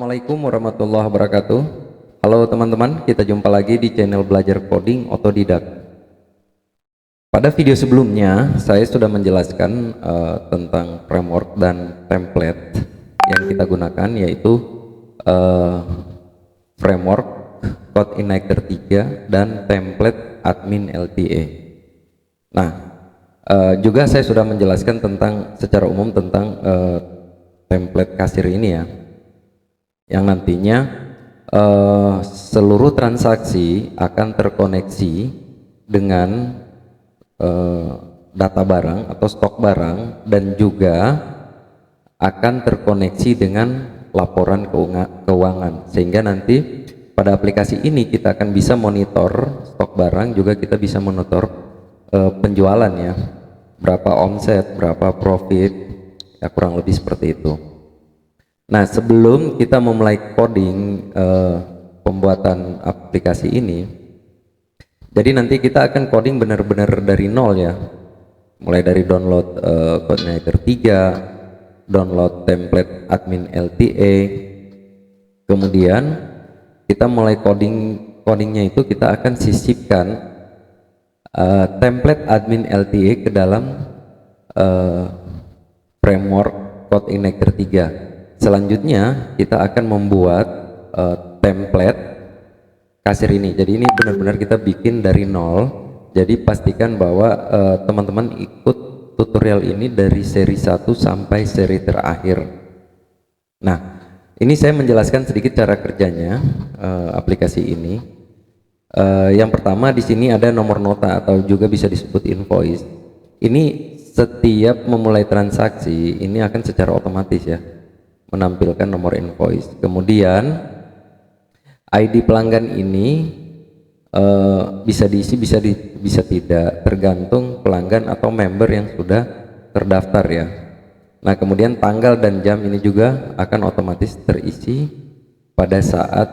Assalamualaikum warahmatullahi wabarakatuh. Halo teman-teman, kita jumpa lagi di channel Belajar Coding Otodidak. Pada video sebelumnya, saya sudah menjelaskan tentang framework dan template yang kita gunakan, yaitu framework CodeIgniter 3 dan template admin LTA. Nah, juga saya sudah menjelaskan tentang secara umum tentang template kasir ini ya, yang nantinya seluruh transaksi akan terkoneksi dengan data barang atau stok barang, dan juga akan terkoneksi dengan laporan keuangan, sehingga nanti pada aplikasi ini kita akan bisa monitor stok barang, juga kita bisa monitor penjualan ya, berapa omset, berapa profit ya, kurang lebih seperti itu. Nah, sebelum kita memulai coding pembuatan aplikasi ini, jadi nanti kita akan coding benar-benar dari nol ya, mulai dari download CodeIgniter 3, download template admin LTA, kemudian kita mulai codingnya itu kita akan sisipkan template admin LTA ke dalam framework CodeIgniter 3. Selanjutnya kita akan membuat template kasir ini. Jadi ini benar-benar kita bikin dari nol. Jadi pastikan bahwa teman-teman ikut tutorial ini dari seri 1 sampai seri terakhir. Nah, ini saya menjelaskan sedikit cara kerjanya aplikasi ini. Yang pertama, di sini ada nomor nota atau juga bisa disebut invoice. Ini setiap memulai transaksi ini akan secara otomatis ya menampilkan nomor invoice. Kemudian ID pelanggan ini bisa diisi, bisa tidak, tergantung pelanggan atau member yang sudah terdaftar ya. Nah, kemudian tanggal dan jam ini juga akan otomatis terisi pada saat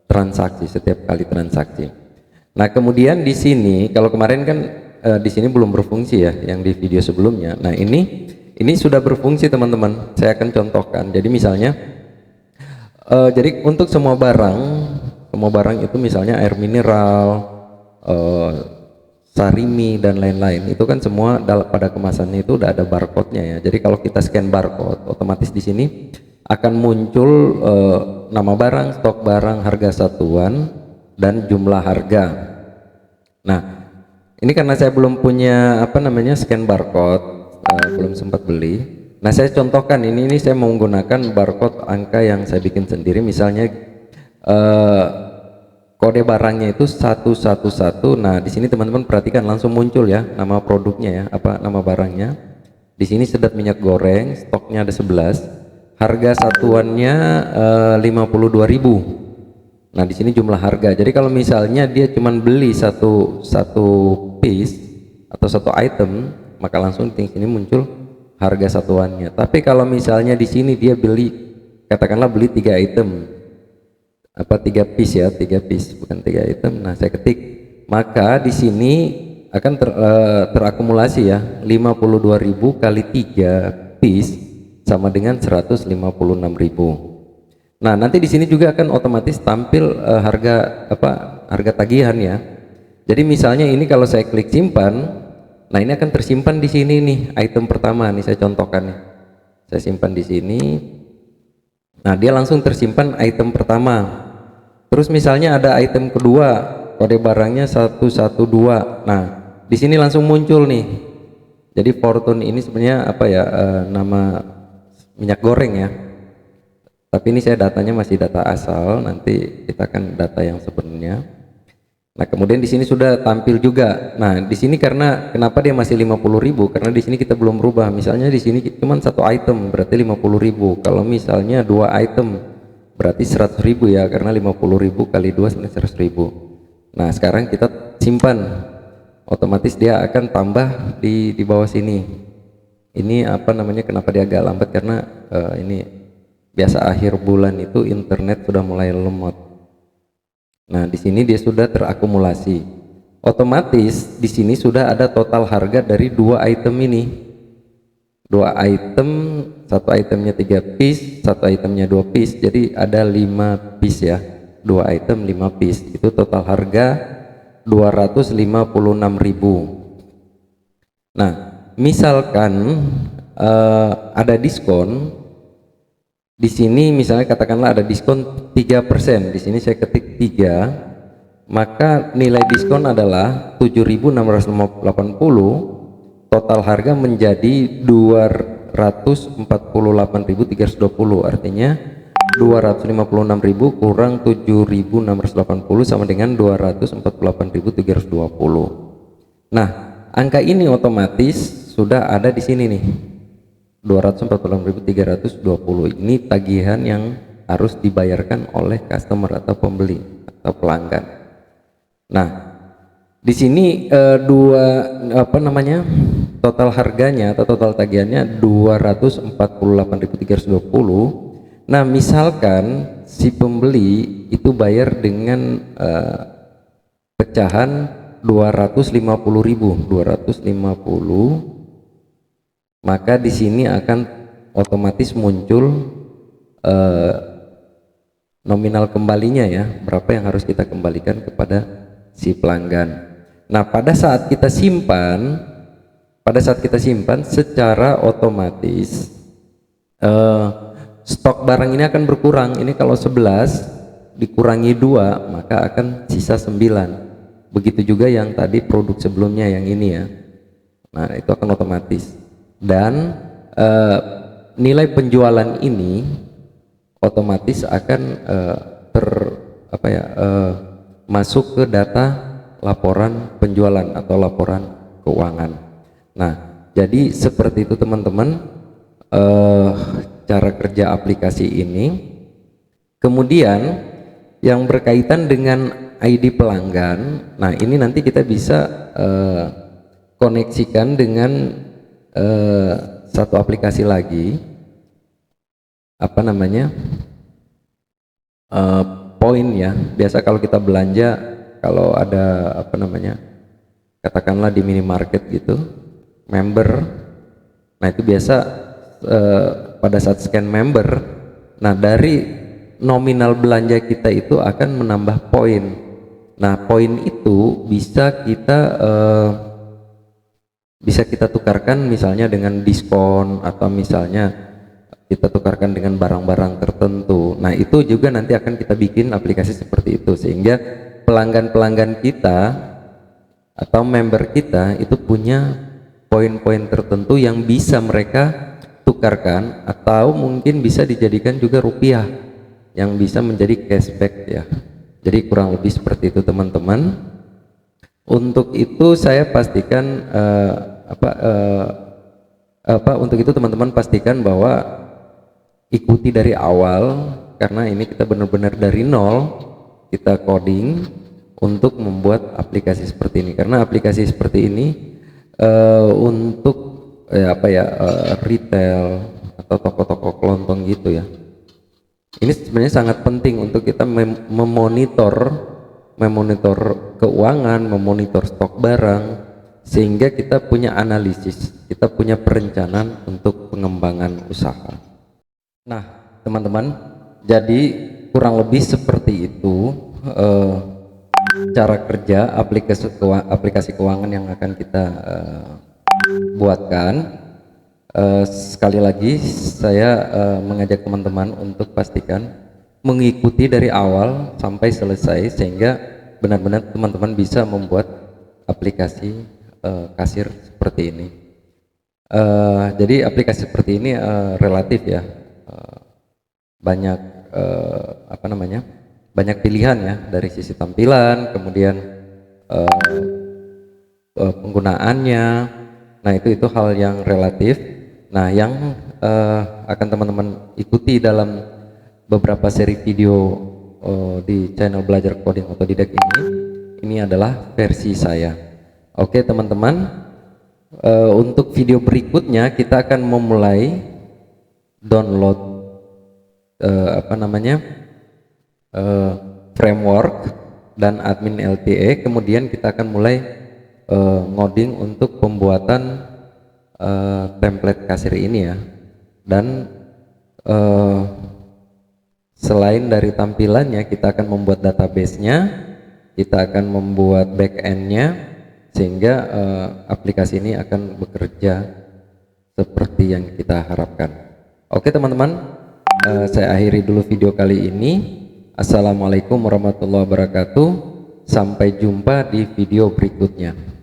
transaksi, setiap kali transaksi. Nah, kemudian di sini kalau kemarin kan di sini belum berfungsi ya, yang di video sebelumnya. Nah, ini sudah berfungsi teman-teman. Saya akan contohkan. Jadi misalnya jadi untuk semua barang itu misalnya air mineral, sarimi dan lain-lain, itu kan semua pada kemasannya itu udah ada barcode-nya ya. Jadi kalau kita scan barcode, otomatis di sini akan muncul nama barang, stok barang, harga satuan, dan jumlah harga. Nah, ini karena saya belum punya scan barcode, belum sempat beli. Nah, saya contohkan ini saya menggunakan barcode angka yang saya bikin sendiri. Misalnya kode barangnya itu 111. Nah, di sini teman-teman perhatikan langsung muncul ya nama produknya ya, nama barangnya. Di sini sedap minyak goreng, stoknya ada 11. Harga satuannya 52.000. Nah, di sini jumlah harga. Jadi kalau misalnya dia cuman beli satu piece atau satu item, maka langsung di sini muncul harga satuannya. Tapi kalau misalnya di sini dia katakanlah beli 3 item, 3 piece ya, 3 piece bukan 3 item. Nah, saya ketik, maka di sini akan terakumulasi ya, 52.000 kali 3 piece sama dengan 156.000. Nah, nanti di sini juga akan otomatis tampil harga tagihan ya. Jadi misalnya ini kalau saya klik simpan, nah ini akan tersimpan di sini nih, item pertama nih saya contohkan nih. Saya simpan di sini. Nah, dia langsung tersimpan item pertama. Terus misalnya ada item kedua, kode barangnya 112. Nah, di sini langsung muncul nih. Jadi Fortune ini sebenarnya nama minyak goreng ya. Tapi ini saya datanya masih data asal, nanti kita akan data yang sebenarnya. Nah, kemudian di sini sudah tampil juga. Nah, di sini kenapa dia masih 50.000? Karena di sini kita belum berubah. Misalnya di sini cuma satu item berarti 50.000. Kalau misalnya 2 item berarti 100.000 ya, karena 50.000 kali 2 sebenarnya 100.000. Nah, sekarang kita simpan. Otomatis dia akan tambah di bawah sini. Ini kenapa dia agak lambat, karena ini biasa akhir bulan itu internet sudah mulai lemot. Nah, di sini dia sudah terakumulasi. Otomatis di sini sudah ada total harga dari 2 item ini. dua item, satu itemnya 3 piece, satu itemnya 2 piece, jadi ada 5 piece ya, 2 item 5 piece, itu total harga 256.000. Nah, misalkan ada diskon di sini, misalnya katakanlah ada diskon 3%, di sini saya ketik 3, maka nilai diskon adalah 7.680, total harga menjadi 248.320, artinya 256.000 kurang 7.680 sama dengan 248.320. Nah, angka ini otomatis sudah ada di sini nih, 248.320. Ini tagihan yang harus dibayarkan oleh customer atau pembeli atau pelanggan. Nah, di sini total harganya atau total tagihannya 248.320. Nah, misalkan si pembeli itu bayar dengan pecahan 250.000, maka di sini akan otomatis muncul nominal kembalinya ya, berapa yang harus kita kembalikan kepada si pelanggan. Nah, pada saat kita simpan secara otomatis stok barang ini akan berkurang. Ini kalau 11 dikurangi 2 maka akan sisa 9. Begitu juga yang tadi produk sebelumnya yang ini ya. Nah, itu akan otomatis. Dan nilai penjualan ini otomatis akan masuk ke data laporan penjualan atau laporan keuangan. Nah, jadi seperti itu teman-teman cara kerja aplikasi ini. Kemudian yang berkaitan dengan ID pelanggan, nah ini nanti kita bisa koneksikan dengan satu aplikasi lagi, poin ya. Biasa kalau kita belanja, kalau ada katakanlah di minimarket gitu, member, nah itu biasa pada saat scan member, nah dari nominal belanja kita itu akan menambah poin. Nah, poin itu bisa kita tukarkan misalnya dengan diskon, atau misalnya kita tukarkan dengan barang-barang tertentu. Nah, itu juga nanti akan kita bikin aplikasi seperti itu, sehingga pelanggan-pelanggan kita atau member kita itu punya poin-poin tertentu yang bisa mereka tukarkan, atau mungkin bisa dijadikan juga rupiah yang bisa menjadi cashback ya. Jadi kurang lebih seperti itu teman-teman. Untuk itu saya pastikan untuk itu teman-teman pastikan bahwa ikuti dari awal, karena ini kita benar-benar dari nol kita coding untuk membuat aplikasi seperti ini. Karena aplikasi seperti ini untuk retail atau toko-toko kelontong gitu ya. Ini sebenarnya sangat penting untuk kita memonitor keuangan, memonitor stok barang, sehingga kita punya analisis, kita punya perencanaan untuk pengembangan usaha. Nah teman-teman, jadi kurang lebih seperti itu cara kerja aplikasi keuangan yang akan kita buatkan. Sekali lagi saya mengajak teman-teman untuk pastikan mengikuti dari awal sampai selesai, sehingga benar-benar teman-teman bisa membuat aplikasi kasir seperti ini. Jadi aplikasi seperti ini relatif ya, banyak banyak pilihan ya, dari sisi tampilan, kemudian penggunaannya. Nah itu hal yang relatif. Nah yang akan teman-teman ikuti dalam beberapa seri video di channel Belajar Coding Otodidak ini adalah versi saya. Oke teman-teman, untuk video berikutnya kita akan memulai download framework dan admin LTE. Kemudian kita akan mulai ngoding untuk pembuatan template kasir ini ya. Dan selain dari tampilannya, kita akan membuat database-nya, kita akan membuat back-end-nya, sehingga aplikasi ini akan bekerja seperti yang kita harapkan. Oke teman-teman, saya akhiri dulu video kali ini. Assalamualaikum warahmatullahi wabarakatuh. Sampai jumpa di video berikutnya.